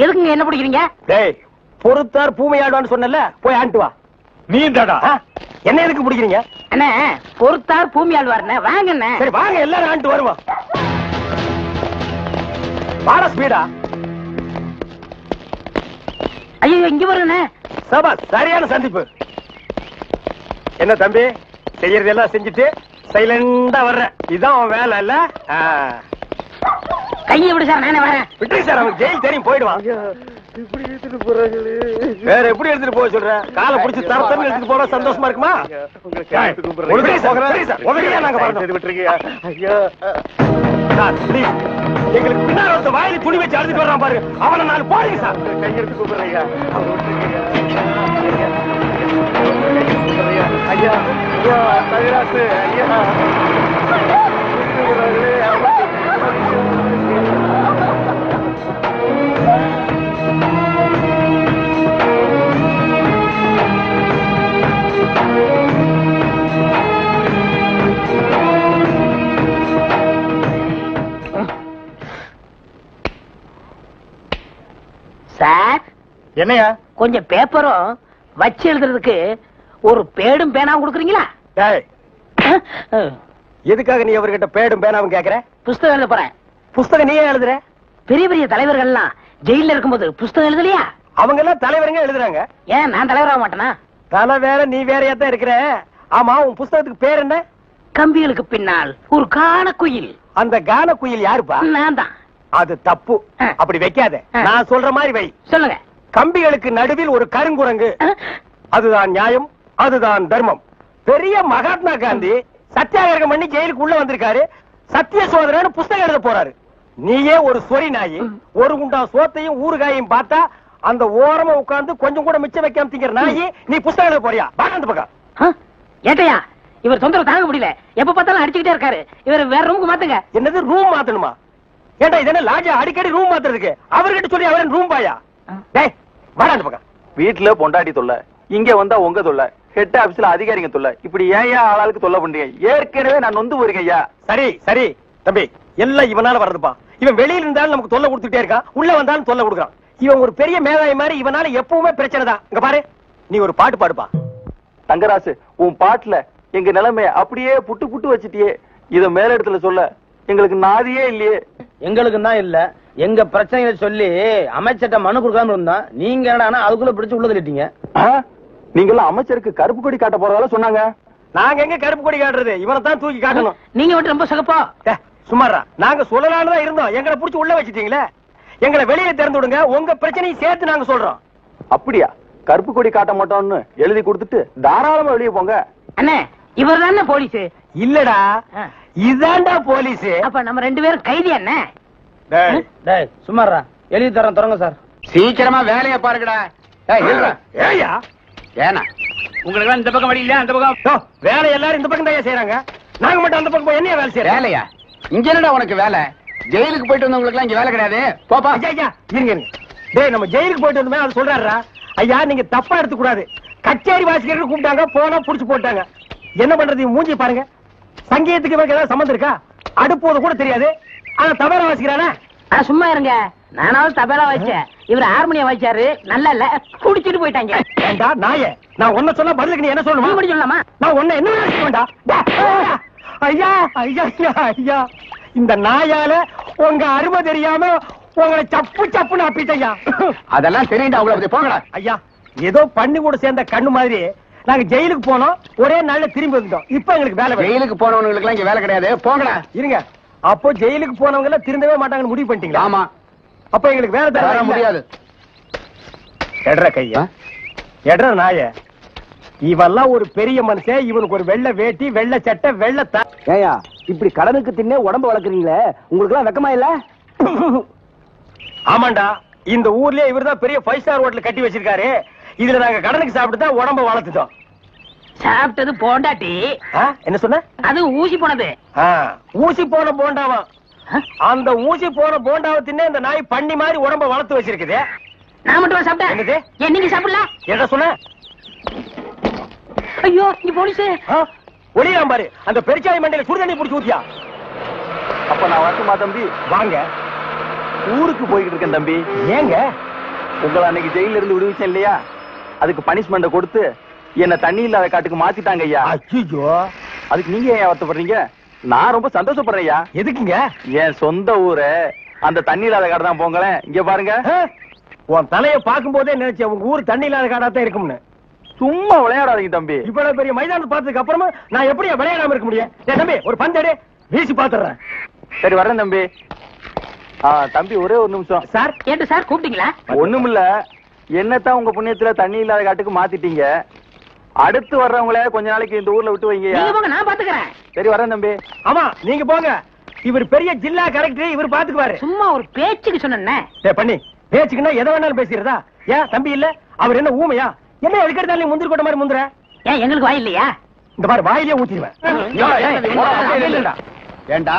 எதுக்குங்க என்ன பிடிக்கிறீங்க? பொறுத்தார் பூமையாடுவான்னு சொன்னல, போய் ஆண்டு வா. நீ என்ன எதுக்கு பிடிக்கிறீங்க? அண்ணே பொறுத்தார் பூமி ஆழ்வார்ண்ணே, வாங்க அண்ணே. சரி வாங்க, எல்லாரும் ஆண்டு வருவோம். வாடா ஸ்பீடா. ஐயோ இங்க வருண்ணே. சபா, சரியான சந்திப்பு. என்ன தம்பி, செய்யறதெல்லாம் செஞ்சுட்டு சைலண்டா வர்ற, இதான் அவன் வேலை இல்ல? கையை விடு சார், நானே வரேன். விட்டு சார், அவன் ஜெயில் தெரியும், போயிடுவான். இப்படி எடுத்துட்டு போறாங்களே, வேற எப்படி எடுத்துட்டு போக சொல்ற? காலை பிடிச்சி தரத்தன்னு எடுத்துட்டு போனா சந்தோஷமா இருக்குமா? எங்களுக்கு பின்னாடி வாயில துணி வச்சு அழுதுட்டு வர்றான் பாரு, அவனை நான் போறீங்க சார். கையெடுத்து கூப்பிடுறீங்க, ஐயா ஐயா தகராசு ஐயா. சார் என்னையா? கொஞ்சம் பேப்பரும் வச்சு எழுதுறதுக்கு ஒரு பேடும் பேனாவும் கொடுக்குறீங்களா? எதுக்காக நீ அவர்கிட்ட பேடும் பேனாவும் கேக்குற? புஸ்தகம் எழுத போறேன். புஸ்தகம் நீயே எழுதுற? பெரிய பெரிய தலைவர்கள்லாம் ஜெயில இருக்கும்போது புஸ்தகம் எழுதலையா? அவங்க எல்லாம் தலைவருங்க எழுதுறாங்க. ஏன் நான் தலைவராக மாட்டேனா? தலை வேற நீ வேறையா தான் இருக்கிற. ஆமா, உன் புஸ்தகத்துக்கு பேர் என்ன? கம்பிகளுக்கு பின்னால் ஒரு கான குயில். அந்த கான குயில் யாருப்பா? நான் தான். அது தப்பு, அப்படி வைக்காத. நான் சொல்ற மாதிரி வை. சொல்லுங்க. கம்பிகளுக்கு நடுவில் ஒரு கருங்குரங்கு, அதுதான் நியாயம், அதுதான் தர்மம். பெரிய மகாத்மா காந்தி சத்தியாகிரகம் பண்ணி ஜெயிலுக்கு உள்ள வந்திருக்காரு. சத்திய சோதரன்னு புஸ்தகம் எழுத போறாரு. நீயே ஒரு சொறி நாயி, ஒரு குண்டா சோத்தையும் ஊறுகாயும் பார்த்தா அந்த ஓரமா உட்கார்ந்து கொஞ்சம் கூட மிச்சம் வைக்காம திங்கிற நாயி, நீ புஸ்தகம் எழுத போறியா? பாக்காந்து பக்கம். ஏட்டையா, இவர் தொந்தரவு தாங்க முடியல, எப்ப பார்த்தாலும் அடிச்சுக்கிட்டே இருக்காரு. இவர் வேற ரூமுக்கு மாத்துங்க. என்னது ரூம் மாத்தணுமா? ஏண்டா இது என்ன லாட்ஜா அடிக்கடி ரூம் மாத்துறதுக்கு? அவர்கிட்ட சொல்லி அவரன் ரூம் பாயா? டேய் வாடா அந்த பக்கம். வீட்டுல பொண்டாட்டி தொல்லை, இங்க வந்தா உங்க தொல்லை, ஹெட் ஆபீஸ்ல அதிகாரிங்க தொல்லை, இப்படி ஏன் ஆளாளுக்கு தொல்லை பண்றீங்க? ஏற்கனவே நான் நொந்து போயிருக்கேன் ஐயா. சரி சரி தம்பி, எல்லாம் இவனால வர்றதுப்பா. இவன் வெளியில இருந்தாலும் நமக்கு தொல்லை கொடுத்துட்டே இருக்கான், உள்ள வந்தாலும் தொல்லை கொடுக்குறான். இவன் ஒரு பெரிய மேதாவி மாதிரி, இவனால எப்பவுமே பிரச்சனை தான். இங்க பாரு, நீ ஒரு பாட்டு பாடுப்பா. தங்கராசு, உன் பாட்டுல எங்க நிலைமை அப்படியே புட்டு புட்டு வச்சிட்டியே. இத மேல இடத்துல சொல்ல எங்களுக்கு நாதியே இல்லையே. எங்களுக்கு தான் இல்ல, எங்க பிரச்சனைகளை சொல்லி அமைச்சர்ட்ட மனு கொடுக்காம இருந்தா நீங்க என்னடா அதுக்குள்ள பிடிச்சு உள்ள தள்ளிட்டீங்க. நீங்க அமைச்சருக்கு கருப்பு கொடி காட்ட போறதால சொன்னாங்க. நாங்க எங்க கருப்பு கொடி காட்டுறது? இவனை தான் தூக்கி காட்டணும். நீங்க மட்டும் ரொம்ப சகப்பா. சுமாரா, நாங்க சொல்லலாம்னு இருந்தோம், எங்களை புடிச்சு உள்ள வச்சிட்டீங்களே. எங்களை வெளியே திறந்து விடுங்க, உங்க பிரச்சனையை சேர்த்து நாங்க சொல்றோம். அப்படியா? கருப்பு கொடி காட்ட மாட்டோம்னு எழுதி கொடுத்துட்டு தாராளமா வெளியே போங்க. அண்ணே, இவர் தானே போலீஸ்? இல்லடா, இதாண்டா போலீஸ். அப்ப நம்ம ரெண்டு பேரும் கைதி அண்ணே. டேய் சும்மாரா, எழுதி தரேன், தொடங்க சார். சீக்கிரமா வேலையை பாருங்கடா. ஏயா ஏனா உங்களுக்கு இந்த பக்கம் வழி இல்ல, அந்த பக்கம் வேலை எல்லாரும் இந்த பக்கம் தான் செய்யறாங்க, நாங்க மட்டும் அந்த பக்கம் என்ன வேலை செய்யறோம்? வேலையா? இங்க என்னடா உனக்கு வேலை? ஜெயிலுக்கு போயிட்டு வந்தவங்களுக்கு எல்லாம் இங்க வேலை கிடையாது, போப்பா. ஐயா இருங்க, டேய் நம்ம ஜெயிலுக்கு போயிட்டு வந்தோமே அது சொல்றாரா? ஐயா நீங்க தப்பா எடுத்து கூடாது. கச்சேரி வாசிக்கிறதுக்கு கூப்பிட்டாங்க, போனா புடிச்சு போட்டாங்க. என்ன பண்றது? மூஞ்சி பாருங்க. சங்கீதத்துக்கு இவருக்கு ஏதாவது சம்பந்தம் இருக்கா? அடுப்போது கூட தெரியாது, ஆனா தபேலா வாசிக்கிறானே. சும்மா இருங்க, நானாவது தபேலா வாய்ச்சேன், இவர் ஹார்மோனியம் வாய்ச்சாரு. நல்லா இல்ல, குடிச்சிட்டு போயிட்டாங்க. ஏண்டா நாயே, நான் ஒன்ன சொன்னா பதிலுக்கு நீ என்ன சொல்லணுமா? நீ சொல்லலாமா? நான் ஒன்ன என்ன வேண்டா. ஐயா ஐயா ஐயா, இந்த நாயால உங்க அருமை தெரியாம உங்களை சப்பு சப்புன்னு அப்பிட்டையா. அதெல்லாம் தெரியுண்டா, உங்களை போங்கடா. ஐயா ஏதோ பண்ணி கூட சேர்ந்த கண்ணு மாதிரி நாங்க ஜெயிலுக்கு போனோம், ஒரே நாள்ல திரும்பி வந்துட்டோம். இப்ப எங்களுக்கு வேலை. ஜெயிலுக்கு போனவங்களுக்கு எல்லாம் இங்க வேலை கிடையாது, போங்கடா. இருங்க, அப்போ ஜெயிலுக்கு போனவங்க எல்லாம் திருந்தவே மாட்டாங்கன்னு முடிவு பண்ணிட்டீங்களா? ஆமா. அப்ப எங்களுக்கு வேலை தர முடியாது. எட்ற கையா, எட்ற நாய. இவெல்லாம் ஒரு பெரிய மனுஷன், இவனுக்கு ஒரு வெள்ளை வேட்டி, வெள்ளை சட்டை, வெள்ளை ஏயா இப்படி கடனுக்கு தின்னே உடம்பு வளர்க்குறீங்களே, உங்களுக்கு எல்லாம் வெக்கமா இல்ல? ஆமாண்டா, இந்த ஊர்லயே இவர்தான் பெரிய 5 ஸ்டார் ஹோட்டல் கட்டி வச்சிருக்காரு. இதுல நாங்க கடனுக்கு சாப்பிட்டு தான் உடம்ப வளர்த்துட்டோம். சாப்பிட்டது போண்டாட்டி. என்ன சொன்ன? அது ஊசி போனது. ஊசி போன போண்டாவா? அந்த ஊசி போன போண்டாவை தின்னே இந்த நாய் பண்ணி மாதிரி உடம்ப வளர்த்து வச்சிருக்குது. நான் மட்டும் சாப்பிட்டேன். என்னது? நீங்க சாப்பிடலாம். என்ன சொன்ன? ஐயோ இங்க போலீஸ். ஒளியாம் பாரு, அந்த பெருச்சாய் மண்டையில சுடுதண்ணி புடிச்சு ஊத்தியா. அப்ப நான் வரட்டுமா தம்பி? வாங்க. ஊருக்கு போய்கிட்டு இருக்கேன் தம்பி. ஏங்க உங்களை அன்னைக்கு ஜெயில இருந்து விடுவிச்சேன் இல்லையா, அதுக்கு பனிஷ்மெண்ட கொடுத்து என்ன தண்ணி இல்லாத காட்டுக்கு மாத்திட்டாங்க ஐயா. ஐயோ, அதுக்கு நீங்க ஏன் வருத்தப்படுறீங்க? நான் ரொம்ப சந்தோஷப்படுறேன் ஐயா. எதுக்குங்க? என் சொந்த ஊரு அந்த தண்ணி இல்லாத காடு தான். போங்களேன், இங்க பாருங்க. உன் தலைய பாக்கும் போதே நினைச்சேன் உங்க ஊர் தண்ணி இல்லாத காடாத்தான் இருக்கும்னு. சும்மா விளையாடாதீங்க தம்பி. இவ்வளவு பெரிய மைதானத்தை பார்த்ததுக்கு அப்புறமா நான் எப்படியா விளையாடாம இருக்க முடியும்? தம்பி ஒரு பந்தடி வீசி பாத்துறேன். சரி வரேன் தம்பி. தம்பி ஒரே ஒரு நிமிஷம். சார் கேட்டு சார் கூப்பிட்டீங்களா? ஒண்ணுமில்ல, என்னத்தான் உங்க புண்ணியத்துல தண்ணி இல்லாத காட்டுக்கு மாத்திட்டீங்க. அடுத்து வர்றவங்கள கொஞ்ச நாளைக்கு இந்த ஊர்ல விட்டு வைங்க. நான் பாத்துக்கிறேன். சரி வரேன் தம்பி. ஆமா நீங்க போங்க. இவர் பெரிய ஜில்லா கலெக்டர், இவர் பாத்துக்குவாரு. சும்மா ஒரு பேச்சுக்கு சொன்னேன். பண்ணி பேச்சுக்குன்னா எதை வேணாலும் பேசிடுறதா? ஏன் தம்பி இல்ல? அவர் என்ன ஊமையா? என்ன எடுக்கிறதால முந்திரி கொட்ட மாதிரி முந்துற? ஏன் எங்களுக்கு வாய் இல்லையா? இந்த மாதிரி வாயிலே ஊத்திடுவேன். ஏண்டா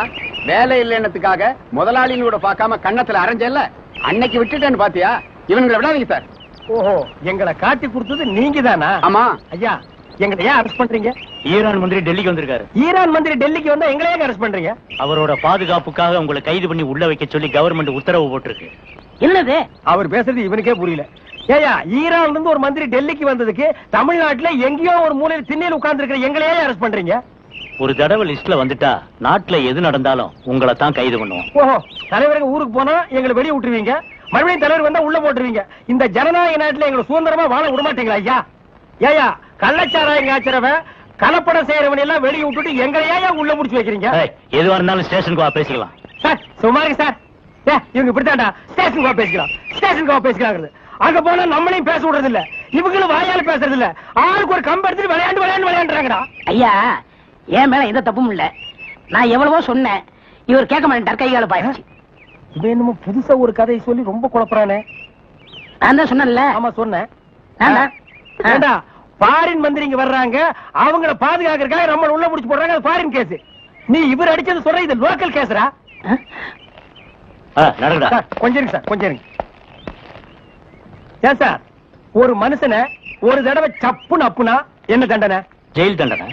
வேலை இல்லைன்னதுக்காக முதலாளியோட பார்க்காம கண்ணத்துல அரைஞ்சல்ல, அன்னைக்கு விட்டுட்டேன்னு பாத்தியா? இவங்களை விடாதீங்க சார். ஓஹோ, எங்களை காட்டி கொடுத்தது நீங்க தானா? ஆமா ஐயா, எங்களை ஏன் அரெஸ்ட் பண்றீங்க? ஈரான் மந்திரி டெல்லிக்கு வந்திருக்காரு. ஈரான் மந்திரி டெல்லிக்கு வந்தா எங்களை ஏன் அரெஸ்ட் பண்றீங்க? அவரோட பாதுகாப்புக்காக உங்களை கைது பண்ணி உள்ள வைக்க சொல்லி கவர்மெண்ட் உத்தரவு போட்டிருக்கு. என்னது அவர் பேசுறது இவனுக்கே புரியல. ஏயா, ஈரான்ல இருந்து ஒரு மந்திரி டெல்லிக்கு வந்ததுக்கு தமிழ்நாட்டுல எங்கேயோ ஒரு மூலையில் திண்ணையில் உட்கார்ந்து இருக்கிற எங்களையே அரெஸ்ட் பண்றீங்க? ஒரு தடவை லிஸ்ட்ல வந்துட்டா நாட்டுல எது நடந்தாலும் உங்களை தான் கைது பண்ணுவோம். ஓஹோ, தலைவருக்கு ஊருக்கு போனா எங்களை வெளியே விட்டுருவீங்க, மறுபடியும் தலைவர் வந்தா உள்ள போட்டுருவீங்க. இந்த ஜனநாயக நாட்டுல எங்களை சுதந்திரமா வாழ விட மாட்டீங்களா ஐயா? ஏயா, கள்ளச்சாராயம் காய்ச்சறவன் கலப்படம் செய்யறவன் எல்லாம் வெளியே விட்டுட்டு எங்களையா உள்ள முடிச்சு வைக்கிறீங்க? எதுவா இருந்தாலும் ஸ்டேஷனுக்கு வா பேசிக்கலாம். சார் சுமாரி சார், இவங்க இப்படித்தாண்டா ஸ்டேஷனுக்கு வா பேசிக்கலாம், ஸ்டேஷனுக்கு வா பேசிக்கலாம். அங்க போனா நம்மளையும் பேச விடுறது இல்ல, இவங்களும் வாயால பேசுறது இல்ல. ஆளுக்கு ஒரு கம்பு எடுத்துட்டு விளையாண்டுறாங்கடா. ஐயா, என் மேல எந்த தப்பும் இல்ல. நான் எவ்வளவோ சொன்னேன், இவர் கேட்க மாட்டேன். கைகால பாயிடுச்சு. இவன் என்னமோ புதுசா ஒரு கதையை சொல்லி ரொம்ப குழப்பறானே. நான் தான் சொன்னேன்ல. ஆமா சொன்னேன். ஏண்டா ஃபாரின் மந்திரி இங்க வர்றாங்க, அவங்கள பாதுகாக்கிறதுக்காக நம்ம உள்ள முடிச்சு போடுறாங்க. அது ஃபாரின் கேஸ். நீ இவர் அடிச்சது சொல்ற, இது லோக்கல் கேஸ்ரா. நடக்குதா? கொஞ்சம் இருங்க சார், கொஞ்சம் இருங்க. ஏன் சார், ஒரு மனுஷனை ஒரு தடவை சப்புன்னு அப்புனா என்ன தண்டனை? ஜெயில் தண்டனை.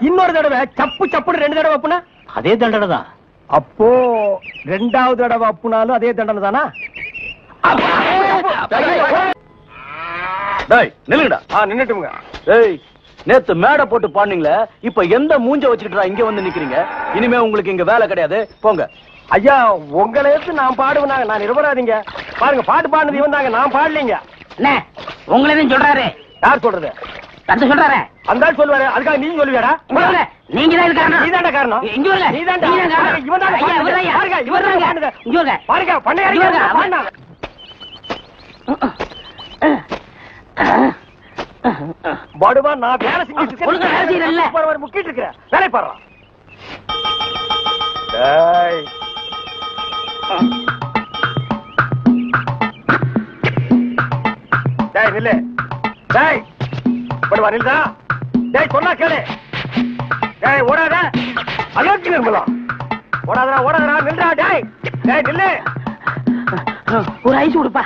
இன்னொரு தடவை சப்பு சப்புன்னு 2 தடவை அப்புனா அதே தண்டனை தான். அப்போ 2வது தடவை அப்புனாலும் அதே தண்டனை தானா? நில்லுங்கடா. நின்னுட்டுங்க. ஏய், நேத்து மேடை போட்டு பாடுனீங்களே, இப்ப எந்த மூஞ்ச வச்சுக்கிட்டா இங்க வந்து நிக்கிறீங்க? இனிமே உங்களுக்கு இங்க வேலை கிடையாது, போங்க. ஐயா, உங்களை எடுத்து நான் பாடுவேனாங்க, நான் நிரபராதிங்க. பாருங்க, பாட்டு பாடுனது இவன் தாங்க, நான் பாடலீங்க. உங்களே சொல்றாரு. யார் சொல்றது? தந்து சொல்றாரு. அந்த ஆள் சொல்லுவாரு, அதுக்காக நீ சொல்லுவியாடா? நீங்க தான் காரணம். நீதான்டா காரணம். இங்க வரல. நீதான்டா. இவன் தான் பாருங்க, இவர் தான் பாடுனது. இங்க வரல. பாருங்க, பண்ணையாரிங்க. படுவா, நான் வேலை செஞ்சுட்டு ஒழுங்கா வேலை செய்யறல்ல. இருக்கேன், முக்கிட்டு இருக்கிறேன், வேலை பாடுறான். டேய் நில்லு. டேய் படுவா, நில்லுடா. டேய் சொன்னா கேளு. டேய் ஓடாத, அலோக்கி நிர்மலா. ஓடாதடா, ஓடாதடா, நில்லுடா. டேய் டேய் நில்லு. ஒரு ஐஸ் கொடுப்பா.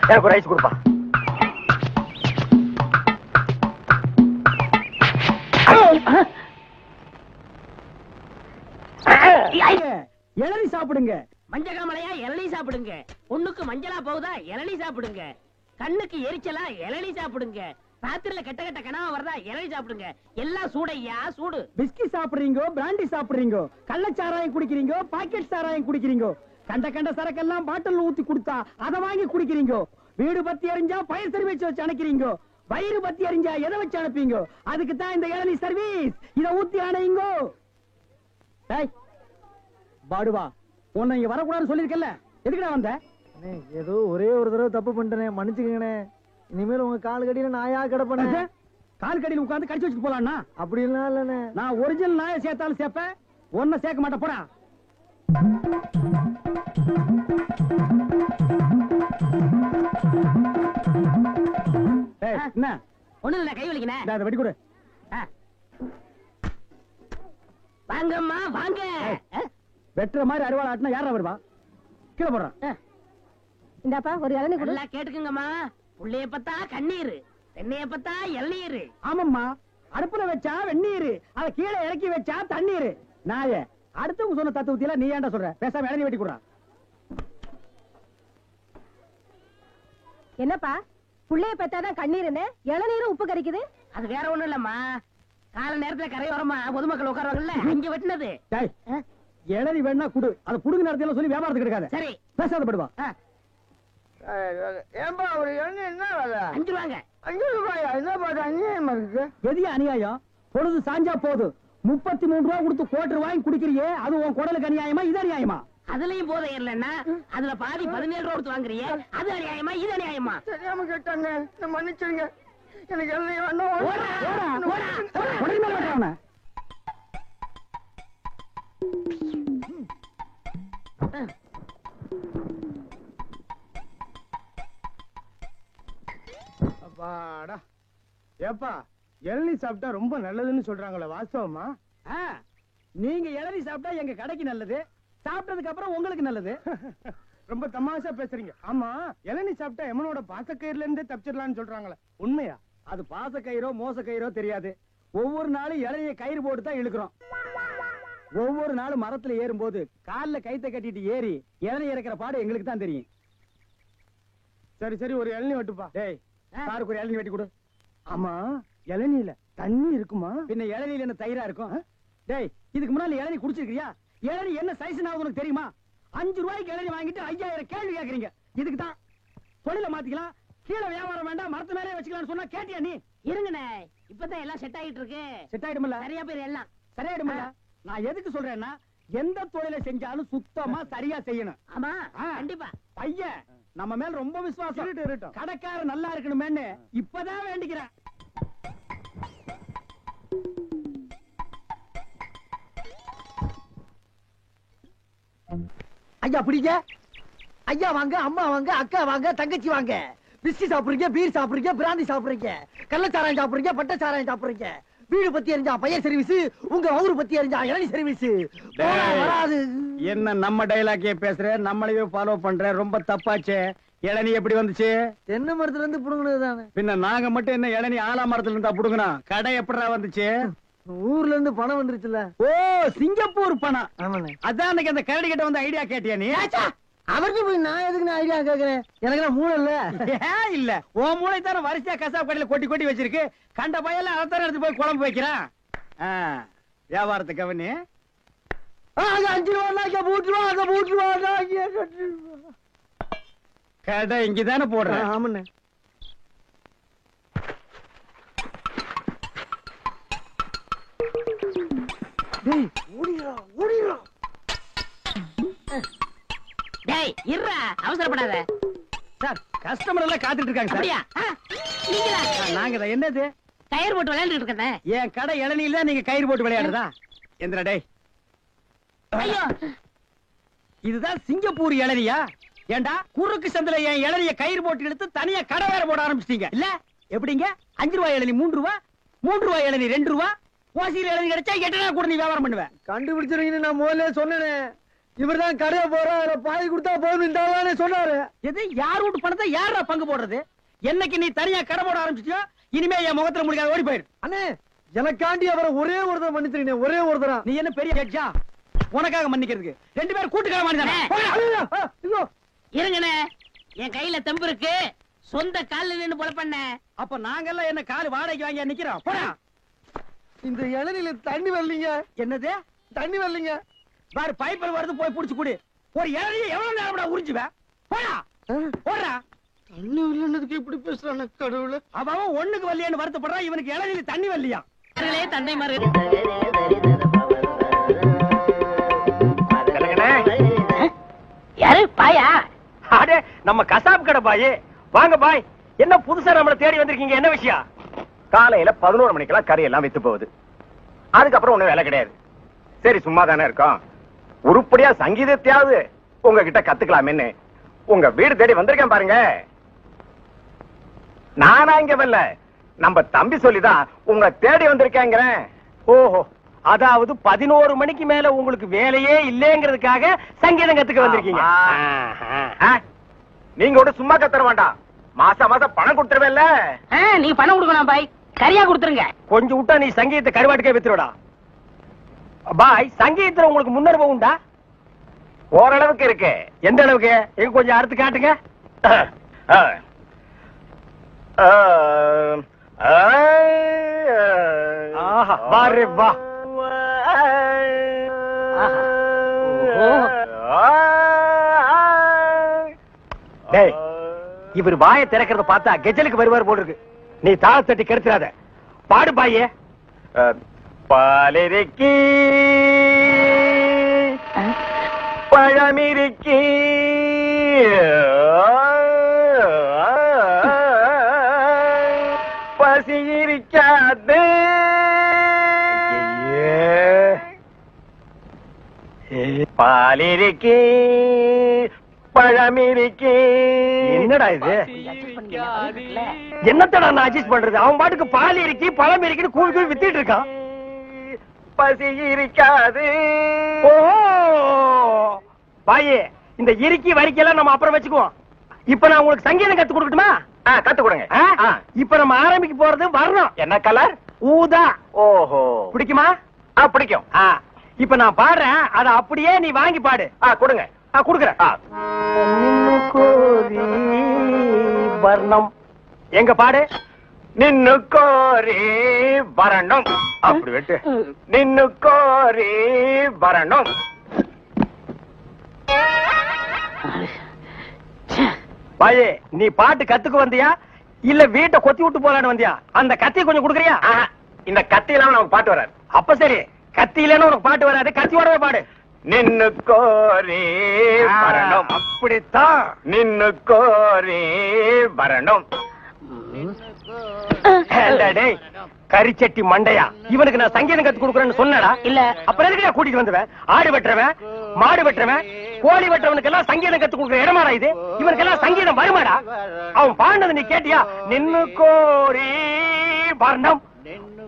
எனக்கு ஒரு ஐஸ் கொடுப்பா. இளநீ சாப்பிடுங்க. மஞ்சகாமலையா இளநீ சாப்பிடுங்க. பொண்ணுக்கு மஞ்சளா போகுதா இளநீ சாப்பிடுங்க. கண்ணுக்கு எரிச்சலா இளநீ சாப்பிடுங்க. ராத்திரில கெட்ட கெட்ட கனவா வருதா இளநீ சாப்பிடுங்க. எல்லாம் சூடையா சூடு. பிஸ்கி சாப்பிடுறீங்க, பிராண்டி சாப்பிடுறீங்க, கள்ளச்சாராயம் குடிக்கிறீங்க, பாக்கெட் சாராயம் குடிக்கிறீங்க, கண்ட கண்ட சரக்கெல்லாம் பாட்டில் ஊத்தி கொடுத்தா அதை வாங்கி குடிக்கிறீங்க. வீடு பத்தி எரிஞ்சா பயிர் சர்வீஸ் வச்சு அணைக்கிறீங்க. வயிறு பத்தி எரிஞ்சா எதை வச்சு அனுப்பீங்க? அதுக்கு தான் இந்த இளநீ சர்வீஸ். இத ஊத்தி அணையுங்க. பாடுவா, உன்னை இங்க வரக்கூடாதுன்னு சொல்லிருக்கல, எதுக்குடா வந்த? ஏதோ ஒரே ஒரு தடவை தப்பு பண்ணிட்டேனே, மன்னிச்சுக்கங்கண்ணே. இனிமேல் உங்க கால் கடியில நாயா கிடப்பேன். கால் கடியில் உட்கார்ந்து கடிச்சு வச்சுட்டு போலான்னா? அப்படி எல்லாம் இல்லண்ணே. நான் ஒரிஜினல் நாயை சேர்த்தாலும் சேர்ப்பேன், ஒன்ன சேர்க்க மாட்டேன். போடா. என்ன ஒண்ணு இல்ல, கை வலிக்கினேன். வெடி கொடு. வாங்கம்மா வாங்க. வெட்டுற மாதிரி அருவாள் ஆட்டினா யாரா வருவா? கீழே போடுறான். இந்தாப்பா ஒரு இளநீ கொடு. நல்லா கேட்டுக்குங்கம்மா. புள்ளைய பத்தா கண்ணீர், தென்னைய பத்தா இளநீர். ஆமாம்மா, அடுப்புல வச்சா வெந்நீர், அத கீழே இறக்கி வச்சா தண்ணீர். நாயே, அடுத்தவங்க சொன்ன தத்துவத்தில நீ ஏன்டா சொல்ற? பேசாம இளநீ வெட்டி குடுறா. என்னப்பா புள்ளைய பெத்தாதான் கண்ணீருன்னு இளநீரும் உப்பு கறிக்குது? அது வேற ஒண்ணும் இல்லம்மா, கால நேரத்துல கரையோரமா பொதுமக்கள் உட்காருவாங்கல்ல, இங்க வெட்டினது. இளநீ வேணா குடு, அது புடுங்க நேரத்துல சொல்லி வியாபாரத்துக்கு இருக்காது. சரி பேசாத படுவா. ஏன்பா ஒரு இளநீ என்ன வேலை? 5 ரூபாங்க. 5 ரூபாயா? என்ன பாட்டு அநியாயமா இருக்கு. எதிய அநியாயம்? பொழுது சாஞ்சா போதும் 33 ரூபா கொடுத்து கோட்டர் வாங்கி குடிக்கிறியே, அது உன் குடலுக்கு அநியாயமா இது அநியாயமா? அதுலயும் போதை இல்லன்னா அதுல பாதி 17 ரூபா கொடுத்து வாங்குறியே, அது அநியாயமா இது அநியாயமா? தெரியாம கேட்டாங்க, நான் மன்னிச்சிருங்க. எனக்கு இளநீ வேண்டாம். ஓடா, ஓடா, ஓடா. உடனே மேல வெட்டுறவன. அப்பாடா. ஏப்பா இளநீ சாப்பிட்டா ரொம்ப நல்லதுன்னு சொல்றாங்களே, வாஸ்தவமா? நீங்க இளநீ சாப்பிட்டா எங்க கடைக்கு நல்லது, சாப்பிட்டதுக்கு அப்புறம் உங்களுக்கு நல்லது. ரொம்ப தமாஷா பேசுறீங்க. ஆமா, இளநீ சாப்பிட்டா எமனோட பாசக்கயிறுல இருந்தே தப்பிச்சிடலாம்னு சொல்றாங்களே, உண்மையா? அது பாச கயிறோ மோச கயிறோ தெரியாது. ஒவ்வொரு நாளும் இளநிய கயிறு போட்டு தான் இழுக்கிறோம். ஒவ்வொரு நாளும் மரத்துல ஏறும்போது கால்ல கைத்த கட்டிட்டு ஏறி இளநீ இறக்கிற பாடு எங்களுக்கு தான் தெரியும். சரி சரி, ஒரு இளநீ வெட்டுப்பா. டேய், சாருக்கு ஒரு இளநீ வெட்டி கொடு. ஆமா, இளநீல தண்ணி இருக்குமா? பின்ன இளநீல என்ன தயிரா இருக்கும்? டேய், இதுக்கு முன்னாடி இளநீ குடிச்சிருக்கியா? இளநீ என்ன சைஸ் உனக்கு தெரியுமா? 5 ரூபாய்க்கு இளநீ வாங்கிட்டு 5000 கேள்வி கேக்குறீங்க. இதுக்கு தான் தொழில மாத்திக்கலாம், கீழே வியாபாரம் வேண்டாம், மரத்து மேலே வச்சுக்கலாம்னு சொன்னா கேட்டியா நீ? இருங்கண்ணே, இப்பதான் எல்லாம் செட் ஆயிட்டு இருக்கு. செட் ஆயிடும்ல? சரியா பேர் எல்லாம் சரியாயிடும்ல? நான் எதுக்கு சொல்றேன்னா, எந்த தொழிலை செஞ்சாலும் சுத்தமா சரியா செய்யணும். ஆமா, கண்டிப்பா. பையன் நம்ம மேல ரொம்ப விசுவாசம். இருக்கட்டும். கடைக்காரர் நல்லா இருக்கணுமேன்னு இப்பதான் வேண்டிக்கிறேன். ஐயா பிடிங்க. ஐயா வாங்க, அம்மா வாங்க, அக்கா வாங்க, தங்கச்சி வாங்க. பிஸ்கி சாப்பிடுறீங்க, பீர் சாப்பிடுறீங்க, பிராந்தி சாப்பிடுறீங்க, கள்ளச்சாராயம் சாப்பிடுறீங்க, பட்டச்சாராயம் சாப்பிடுறீங்க. வீடு பத்தி எரிஞ்சா பையன் சர்வீஸ், உங்க ஊரு பத்தி எரிஞ்சா இளநீ சர்வீஸ். வராது. என்ன நம்ம டைலாக்கே பேசுற, நம்மளையே ஃபாலோ பண்ற, ரொம்ப தப்பாச்சே. இளநீ எப்படி வந்துச்சு? தென்னை மரத்துல இருந்து புடுங்கினது தானே. பின்ன நாங்க மட்டும் என்ன இளநீ ஆலா மரத்துல இருந்தா புடுங்கணும்? கடை எப்படா வந்துச்சு? ஊர்ல இருந்து பணம் வந்துருச்சுல. ஓ, சிங்கப்பூர் பணம். ஆமாண்ணே. அதான் அன்னைக்கு அந்த கரடி கிட்ட வந்து ஐடியா கேட்டியா நீ? அவருக்கு போய் நான் எதுக்கு நான் ஐடியா கேக்குறேன்? எனக்கு மூளை இல்ல. ஏன் இல்ல? உன் மூளை தானே வரிசையா கசாப் கடையில கொட்டி கொட்டி வச்சிருக்கு. கண்ட பையெல்லாம் அதான் எடுத்து போய் குழம்பு வைக்கிறான். வியாபாரத்தை கவனி. 5 ரூபா பூட்டுருவா. கடை இங்கதானே போடுறேன். ஆமாண்ணே. டேய், இருடா, அவசரப்படாத. சார், கஸ்டமர் எல்லாம் காத்துட்டு இருக்காங்க சார். அப்படியா? நீங்களா? நாங்க தான். என்னது? கயிறு போட்டு விளையாண்டுட்டு இருக்கேன். என் கடை இளநீல நீங்க கயிறு போட்டு விளையாடுறதா? எந்திரா டேய். ஐயோ, இதுதான் சிங்கப்பூர் இளநியா? ஏண்டா, குறுக்கு சந்தில என் இளநிய கயிறு போட்டு எடுத்து தனியா கடை வேற போட ஆரம்பிச்சிட்டீங்க இல்ல? எப்படிங்க? 5 ரூபாய் இளநீ 3 ரூபா, 3 ரூபாய் இளநீ 2 ரூபா, ஓசியில் இளநீ கிடைச்சா 8 நாள் கூட நீ வியாபாரம் பண்ணுவேன். கண்டுபிடிச்சிருக்கீங்கன்னு நான் முதல்ல சொன்னேனே. இவர்தான் கடையை போற பாய் கொடுத்தா போதும் சொன்னாரு. எது? யார் வீட்டு பணத்தை யாரா பங்கு போடுறது? என்னைக்கு நீ தனியா கடை போட ஆரம்பிச்சிட்டியோ, இனிமே என் முகத்துல முடிக்காத, ஓடி போயிரு. அண்ணே, எனக்காண்டி அவரை ஒரே ஒருத்தர் மன்னிச்சிருக்கீங்க, ஒரே ஒருத்தரா. நீ என்ன பெரிய ஜட்ஜா உனக்காக மன்னிக்கிறதுக்கு? 2 பேரும் கூட்டுக்கார மாட்டானே. இருங்கண்ணே, என் கையில தெம்பு இருக்கு, சொந்த கால்ல நின்னு போல பண்ண. அப்ப நாங்கெல்லாம் என்ன கால் வாடகைக்கு வாங்கி நிக்கிறோம்? போடா. இந்த இளநில தண்ணி வரலீங்க. என்னது? தண்ணி வரலீங்க. பாரு, பைப்பில் வருது, போய் புடிச்சு குடி. ஒரு இளநியை எவ்வளவு நேரம் உறிஞ்சுவேன்? போடா, போடா. தண்ணி வரலன்னதுக்கு இப்படி பேசுறானே கடவுளே. அவன் ஒண்ணுக்கு வரலையான்னு வருத்தப்படுறான், இவனுக்கு இளநில தண்ணி வரலையா? தந்தை மாறு. யாரு பாயா? அடே, நம்ம கசாப் கடை பாய். வாங்க பாய். என்ன புதுசா நம்மள தேடி வந்திருக்கீங்க? என்ன விஷயம்? காலையில 11 மணிக்கெல்லாம் கறி எல்லாம் வித்து போகுது. அதுக்கப்புறம் ஒண்ணும் வேலை கிடையாது. சரி, சும்மா தானே இருக்கோம், உருப்படியா சங்கீதத்தையாவது உங்ககிட்ட கத்துக்கலாமேன்னு உங்க வீடு தேடி வந்திருக்கேன் பாருங்க. நானா இங்க வரல, நம்ம தம்பி சொல்லிதான் உங்க தேடி வந்திருக்கேங்கிறேன். ஓஹோ, அதாவது 11 மணிக்கு மேல உங்களுக்கு வேலையே இல்லைங்கிறதுக்காக சங்கீதம் கத்துக்க வந்திருக்கீங்க. நீங்க ஒரு சும்மா கத்துற வேண்டாம், மாசம் மாசம் பணம் கொடுத்துருவேன்ல. நீ பணம் கொடுக்கணும் பாய். கரியா கொடுத்துருங்க. கொஞ்சம் விட்டா நீ சங்கீதத்தை கருவாட்டுக்கே வித்துருடா. பாய், சங்கீதத்துல உங்களுக்கு முன்னனுபவம் உண்டா? ஓரளவுக்கு இருக்கு. எந்த அளவுக்கு? எங்க கொஞ்சம் அறுத்து காட்டுங்க. ஆஹா, பாரு வா. டேய், இவர் வாயை திறக்கிறத பார்த்தா கெஜலுக்கு வருவார் போல இருக்கு. நீ தாள தட்டி கெடுத்துறாத. பாடு பாயே. பாலிருக்கி பழமிருக்கி பசி இருக்காது. பாலிருக்கி பழமிருக்கி. என்னடா இது? என்னத்தடா நான் அட்ஜஸ்ட் பண்றது? அவன் பாட்டுக்கு பால் இருக்கி பழம் இருக்குன்னு கூவி கூவி வித்திட்டு இருக்கான். பசி இருக்காது. ஓ பாயே, இந்த இறுக்கி வரிக்கையெல்லாம் நம்ம அப்புறம் வச்சுக்குவோம். இப்ப நான் உங்களுக்கு சங்கீதம் கத்து கொடுக்கட்டுமா? கத்து கொடுங்க. இப்ப நம்ம ஆரம்பிக்க போறது வரணும். என்ன கலர்? ஊதா. ஓஹோ, பிடிக்குமா? பிடிக்கும். இப்ப நான் பாடுறேன், அத அப்படியே நீ வாங்கி பாடு. கொடுங்க. குடுக்குறேன். வர்ணம் எங்க பாடு. நின்னு கோரி வரணும். அப்படி வெட்டு. நின்னு கோரி வரணும். பாயே, நீ பாட்டு கத்துக்கு வந்தியா இல்ல வீட்டை கொத்தி விட்டு போலான்னு வந்தியா? அந்த கத்தியை கொஞ்சம் குடுக்குறியா? இந்த கத்தி இல்லாம நமக்கு பாட்டு வராது. அப்ப சரி, கத்தி இல்லன்னு உனக்கு பாட்டு வராது, கத்தியோடவே பாடு. நின்னு கோரி வரணும். அப்படித்தான். நின்னு கோரி வரணும். டேய், கரிச்சட்டி மண்டையா, இவனுக்கு நான் சங்கீதம் கத்து கொடுக்குறேன்னு சொன்னடா? இல்ல. அப்புறம் எதுக்கு நான் கூட்டிட்டு வந்துவேன்? ஆடு வெட்டுறவன், மாடு வெட்டுறவன், கோழி வெட்டுறவனுக்கு எல்லாம் சங்கீதம் கத்து கொடுக்குற இடமாடா இது? இவனுக்கு எல்லாம் சங்கீதம் வருமாடா? அவன் பாண்டது நீ கேட்டியா? நின்னு கோரி வர்ணம்.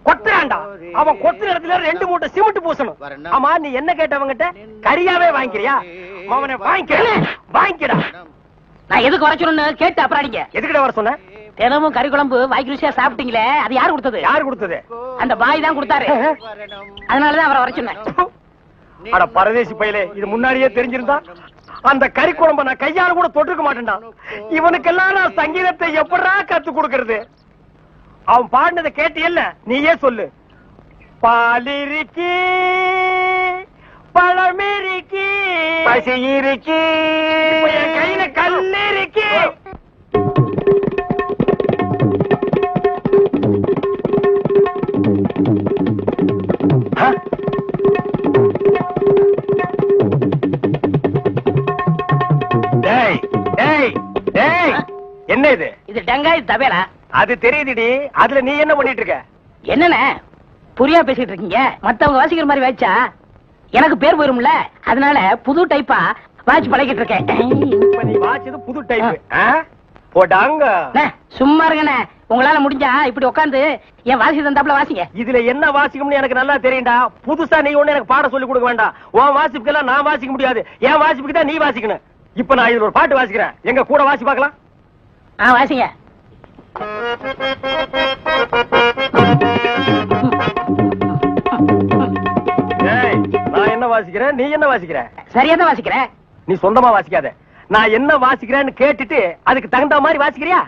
கொத்துறான்டா. அவன் கொத்துற இடத்துல 2 மூட்டை சிமெண்ட் பூசணும். ஆமா, நீ என்ன கேட்டவங்கிட்ட? கரியாவே வாங்கிக்கிறியா? அவனை வாங்கிக்கடா. நான் எதுக்கு வர சொன்னு கேட்டு அப்புறம் அடிங்க. எதுக்கிட்ட வர சொன்ன? தினமும் கறி குழம்பு வாய்க்கு ருசியா சாப்பிட்டீங்களே, அது யாரு கொடுத்தது? யாரு கொடுத்தது? அந்த பாய் தான் கொடுத்தாரு. அதனாலதான் அவரை வர சொன்னேன். அட பரதேசி பையலே, இது முன்னாடியே தெரிஞ்சிருந்தா அந்த கறி குழம்ப நான் கையால கூட தொட்டுக்க மாட்டேன்டா. இவனுக்கெல்லாம் நான் சங்கீதத்தை எப்படா கத்து கொடுக்கறது? அவன் பாடினதை கேட்டியல்ல, நீயே சொல்லு. பாலிருக்கி பழமிருக்கி பசி இருக்கி. என் கையில கல்லு இருக்கு. டேய் டேய் டேய், என்ன இது? இது டங்காய் தபேலா. அது தெரியுதுடி. அதுல நீ என்ன பண்ணிட்டு இருக்க? என்னண்ணே புரியா பேசிட்டு இருக்கீங்க? மத்தவங்க வாசிக்கிற மாதிரி வாய்ச்சா எனக்கு பேர் போயிரும்ல, அதனால புது டைப்பா வாட்ச் பழகிட்டு இருக்கேன். இப்ப நீ வாச்சது புது டைப். போடாங்க. சும்மா இருங்கண்ணே, உங்களால முடிஞ்சா இப்படி உட்காந்து என் வாசி தந்தாப்புல வாசிங்க. இதுல என்ன வாசிக்கும்னு எனக்கு நல்லா தெரியும்டா. புதுசா நீ ஒண்ணு எனக்கு பாட சொல்லி கொடுக்க வேண்டாம். உன் வாசிப்புக்கெல்லாம் நான் வாசிக்க முடியாது. என் வாசிப்புக்கு தான் நீ வாசிக்கணும். இப்ப நான் இதுல ஒரு பாட்டு வாசிக்கிறேன், எங்க கூட வாசி பார்க்கலாம். வாசிங்க. நான் என்ன வாசிக்கிறேன், நீ என்ன வாசிக்கிற? சரியா தான் வாசிக்கிறேன். நீ சொந்தமா வாசிக்காத. நான் என்ன வாசிக்கிறேன்னு கேட்டுட்டு அதுக்கு தகுந்த மாதிரி வாசிக்கிறியா?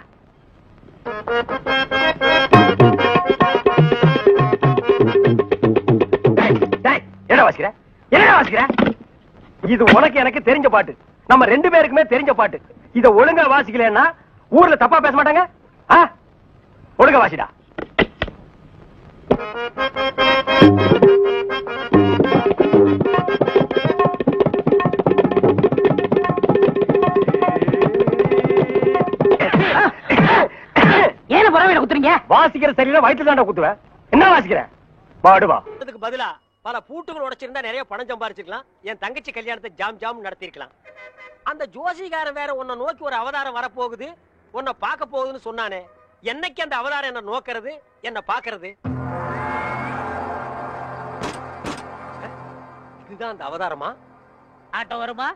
என்ன வாசிக்கிற? என்ன வாசிக்கிற? இது உனக்கு எனக்கு தெரிஞ்ச பாட்டு, நம்ம 2 பேருக்குமே தெரிஞ்ச பாட்டு. இத ஒழுங்கா வாசிக்கலன்னா ஊர்ல தப்பா பேச மாட்டாங்க. ஒழுங்கா வாசிடா. ஏன பரவாயில்ல குத்துறீங்க? வாசிக்கிற சரியில்லை, வயிற்றுல தாண்டா குத்துவேன். என்ன வாசிக்கிற? பாடுவா. அதுக்கு பதிலா பல பூட்டுகள் உடைச்சிருந்தா நிறைய பணம் சம்பாரிச்சிருக்கலாம். என் தங்கச்சி கல்யாணத்தை ஜாம் ஜாம் நடத்திருக்கலாம். அந்த ஜோசிகாரன் வேற உன்னை நோக்கி ஒரு அவதாரம் வரப்போகுது, உன்னை பார்க்க போகுதுன்னு சொன்னானே. என்னைக்கு அந்த அவதாரம் என்ன நோக்கிறது, என்ன பாக்குறது? இதுதான் அந்த அவதாரமா? ஆட்டோ வருமா?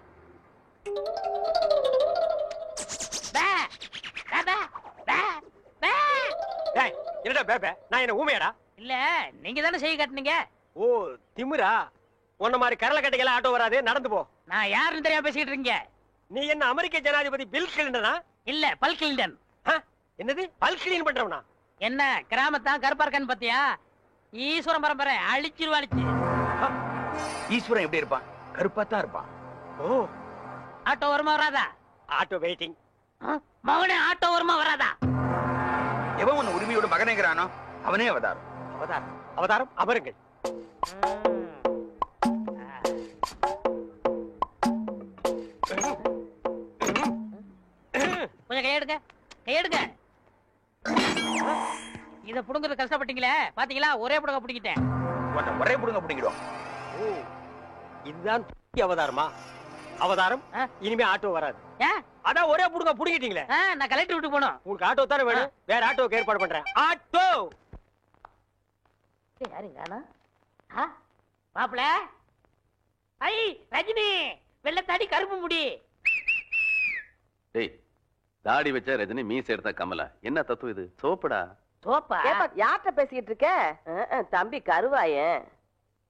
என்னடா பேபே நான் என்ன ஊமையாடா? இல்ல நீங்க தானே செய்ய காட்டுனீங்க. ஓ திமிரா? உன்ன மாதிரி கரல கட்டைகள ஆட்டோ வராது, நடந்து போ. நான் யாருன்னு தெரியாம பேசிட்டு இருக்கீங்க. நீ என்ன அமெரிக்க ஜனாதிபதி பில் கிளின்டனா? இல்ல பல் கிளின்டன். என்னது பல் கிளீன் பண்றவனா? என்ன கிராமத்தான் கருப்பா இருக்கான்னு பாத்தியா? ஈஸ்வரன் பரம்பரை அழிச்சிருவாளிச்சு. ஈஸ்வரன் எப்படி இருப்பான்? கருப்பா தான் இருப்பான். ஓ ஆட்டோ வருமா வராதா? Auto waiting. மகனே ஆட்டோ வருமா வராதா? எவன் உன்னை உரிமையோட மகனேங்கிறானோ அவனே அவதாரம். அவதாரம் அவதாரம் அமருங்கள். கொஞ்சம் கையெடுங்க கையெடுங்க. இத புடுங்குறது கஷ்டப்பட்டீங்களே பாத்தீங்களா? ஒரே புடுங்க புடிக்கிட்டேன். ஒரே புடுங்க பிடிங்கிடும். ஓ இதுதான் அவதாரமா? அவதாரம் இனிமே ஆட்டோ வராது. அதான் ஒரே புடுங்க புடிங்கிட்டீங்களே. நான் கலெக்டர் வீட்டுக்கு போனோம். உங்களுக்கு ஆட்டோ தானே வேணும்? வேற ஆட்டோக்கு ஏற்பாடு பண்றேன். ஆட்டோ யாருங்க மாப்பிள? ஐ ரஜினி வெள்ளத்தாடி கருப்பு முடி. டேய் தாடி வச்ச ரஜினி, மீசை எடுத்தா கமலா. என்ன தத்துவம் இது? சோப்படா. சோப்பா? யார்கிட்ட பேசிக்கிட்டு இருக்க? தம்பி கருவாயன்.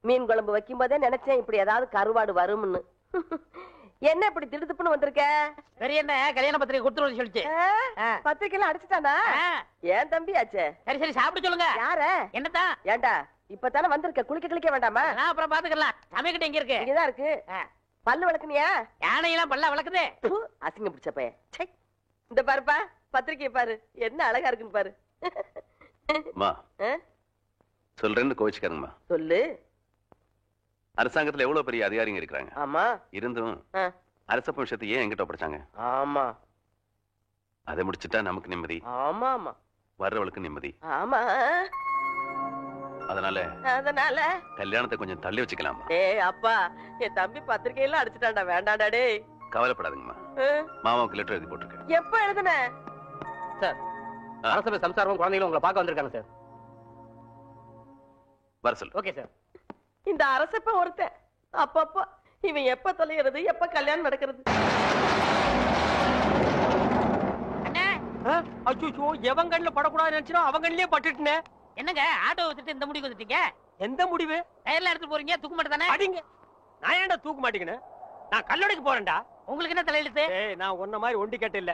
மீன் குழம்பு வைக்கும் போதே நினைச்சேன் இப்படி ஏதாவது கருவாடு வரும்னு. என்ன இப்படி திடுத்துப்புன்னு வந்திருக்க? சரி என்ன கல்யாண பத்திரிகை கொடுத்துருவோம் சொல்லிச்சு. பத்திரிக்கைலாம் அடிச்சுட்டானா? ஏன் தம்பி ஆச்சே? சரி சரி சாப்பிட சொல்லுங்க. யார? என்னதான்? ஏண்டா இப்பதானே வந்திருக்க, குளிக்க வேண்டாமா? அப்புறம் பாத்துக்கலாம். சமைக்கிட்ட எங்க இருக்கு? இங்கதான் இருக்கு. பல்லு விளக்குனியா? யானையெல்லாம் பல்ல விளக்குது. அசிங்க பிடிச்ச பையன். இந்த பாருப்பா பத்திரிக்கை பாரு, என்ன அழகா இருக்குன்னு பாரு. சொல்றேன்னு கோவிச்சுக்காருங்கம்மா. சொல்லு. அரசாங்கத்துல எவ்வளவு பெரிய அதிகாரிங்க இருக்கிறாங்க. ஆமா. இருந்தும் அரச விஷயத்தை ஏன் என்கிட்ட படிச்சாங்க? ஆமா. அதை முடிச்சுட்டா நமக்கு நிம்மதி. ஆமா ஆமா. வர்றவளுக்கு நிம்மதி. ஆமா. அதனால கல்யாணத்தை கொஞ்சம் தள்ளி வச்சுக்கலாமா? ஏய் அப்பா, என் தம்பி பத்திரிக்கையெல்லாம் அடிச்சுட்டான்டா. வேண்டாண்டா டேய். கவலைப்படாதீங்கம்மா. மாமாவுக்கு லெட்டர் எழுதி போட்டிருக்கேன். எப்ப எழுதுன? சார் அரசபை சம்சாரம் குழந்தைகளும் உங்களை பார்க்க வந்திருக்காங்க சார். வர சொல்லு. Okay sir. இந்த அரசப்ப ஒருத்தன் அப்பப்பா இவன் எப்ப தொலைகிறது, எப்ப கல்யாணம் நடக்கிறது? அச்சோ எவன் கண்ணுல படக்கூடாது நினைச்சோம் அவன் கண்ணிலே பட்டுட்டே. என்னங்க ஆட்டோ வச்சுட்டு இந்த முடிவு வந்துட்டீங்க? எந்த முடிவு? டயர்ல எடுத்து போறீங்க, தூக்க மாட்டே தானே? அடிங்க. நான் ஏன்டா தூக்க மாட்டேங்கன்னு? நான் கல்லடைக்கு போறேன்டா. உங்களுக்கு என்ன தலையெழுத்து? நான் உன்ன மாதிரி ஒண்டி கேட்ட இல்ல.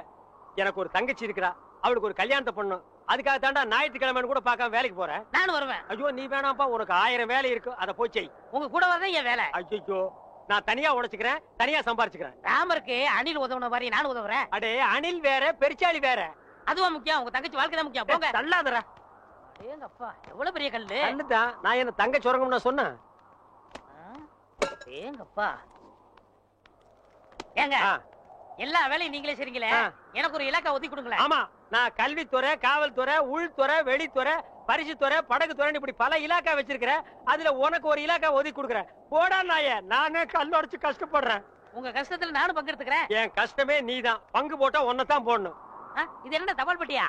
எனக்கு ஒரு தங்கச்சி இருக்கிறா, அவளுக்கு ஒரு கல்யாணத்தை பண்ணணும். அதுக்காக தாண்டா ஞாயிற்றுக்கிழமைன்னு கூட பார்க்காம வேலைக்கு போறேன். நானும் வருவேன். ஐயோ நீ வேணாம்ப்பா, உனக்கு 1000 வேலை இருக்கு, அதை போய் செய். உங்க கூட வரதான் என் வேலை. ஐயோ நான் தனியா உழைச்சுக்கிறேன், தனியா சம்பாரிச்சுக்கிறேன். ராமருக்கு அணில் உதவுன மாதிரி நானும் உதவுறேன். அடே அணில் வேற பெருச்சாளி வேற. அதுவா முக்கியம்? உங்க தங்கச்சி வாழ்க்கை தான் முக்கியம். போங்க. தள்ளாதடா. ஏங்கப்பா எவ்வளவு பெரிய கல்லு. கல்லுதான். நான் என்ன தங்க சுரங்கம்னு சொன்னேன்? ஏங்கப்பா. ஏங்க எல்லா வேலையும் நீங்களே செய்றீங்களே, எனக்கு ஒரு இலாக்கா ஒதுக்கி கொடுங்களேன். ஆமா, நான் கல்வித்துறை, காவல்துறை, உள்துறை, வெளித்துறை, பரிசுத்துறை, படகுத்துறை, இப்படி பல இலாக்கா வச்சிருக்கிறேன். அதுல உனக்கு ஒரு இலாக்கா ஒதுக்கி கொடுக்குறேன். போடா நாயே, நானே கல்லடிச்சு கஷ்டப்படுறேன். உங்க கஷ்டத்துல நானும் பங்கெடுத்துக்கிறேன். என் கஷ்டமே நீதான். பங்கு போட்டா ஒன்னதான் போடணும். இது என்ன தபால் பெட்டியா?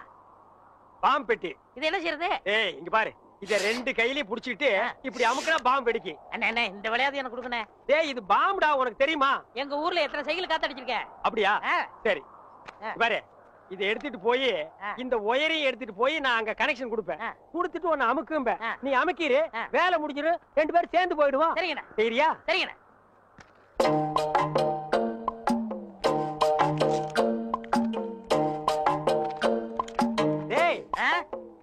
பாம்பு பெட்டி. இது என்ன செய்யறது? ஏய் இங்க பாரு, இத 2 கையிலயும் புடிச்சிட்டு இப்படி அமுக்குனா பாம்பு வெடிக்கும். அண்ணே இந்த விளையாட்டு எனக்கு கொடுக்கணும். டேய் இது பாம்புடா, உனக்கு தெரியுமா? எங்க ஊர்ல எத்தனை சைக்கிள் காத்தடிச்சிருக்கேன். அப்படியா? சரி பாரு, இத எடுத்துட்டு போய் இந்த ஒயரையும் எடுத்துட்டு போய் நான் அங்க கனெக்ஷன் கொடுப்பேன். கொடுத்துட்டு உன்னை அமுக்கும்ப. நீ அமுக்கிரு, வேலை முடிஞ்சிரு, 2 பேரும் சேர்ந்து போயிடுவோம். சரிங்கண்ணா. சரியா? சரிங்கண்ணா. டேய்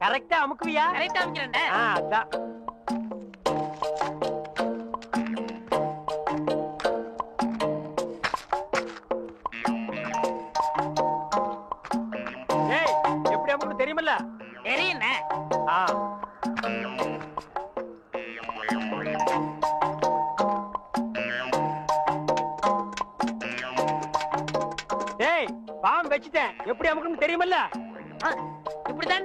கரெக்டா அமுக்குவியா? கரெக்டா அமுக்கிறேன். அதான். டேய் எப்படி அமுக்கு தெரியுமல்ல? தெரியுண்ணே. டேய் பாம்பு வச்சிட்டேன், எப்படி அமுக்குன்னு தெரியுமல்ல? இப்படிதான்.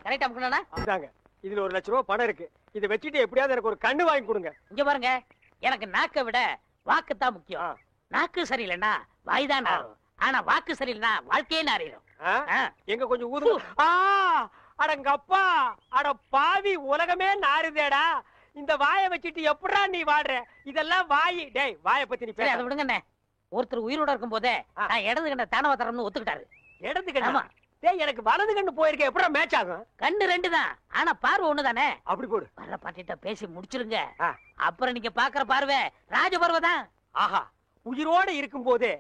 கரெக்டா அமுக்கணும்னா இதாங்க, இதுல 1 லட்சம் ரூபாய் பணம் இருக்கு. இதை வச்சுட்டு எப்படியாவது எனக்கு ஒரு கண்ணு வாங்கி கொடுங்க. இங்க பாருங்க, எனக்கு நாக்கை விட வாக்கு தான் முக்கியம். நாக்கு சரியில்லைன்னா வாய்தான் நாரும், ஆனா வாக்கு சரியில்லைன்னா வாழ்க்கையே நாரிடும். எங்க கொஞ்சம் ஊது. அடங்கப்பா, அட பாவி, உலகமே நாறுதேடா. இந்த வாயை வச்சுட்டு எப்படா நீ வாடுற? இதெல்லாம் வாயி. டேய் வாயை பத்தி நீ பேச. அதை விடுங்கண்ணே. ஒருத்தர் உயிரோட இருக்கும் போதே நான் இடது கண்ண தானவா தரம்னு ஒத்துக்கிட்டாரு. இடது கண்ணா? டேய் எனக்கு வலது கண்ணு போயிருக்கே, எப்படா மேட்ச் ஆகும்? கண்ணு 2 தான், ஆனா பார்வை 1 தானே. அப்படி போடு. வர்ற பாட்டிட்ட பேசி முடிச்சிருங்க, அப்புறம் நீங்க பாக்குற பார்வை ராஜ பார்வை தான். ஆஹா, உயிரோட இருக்கும் போதே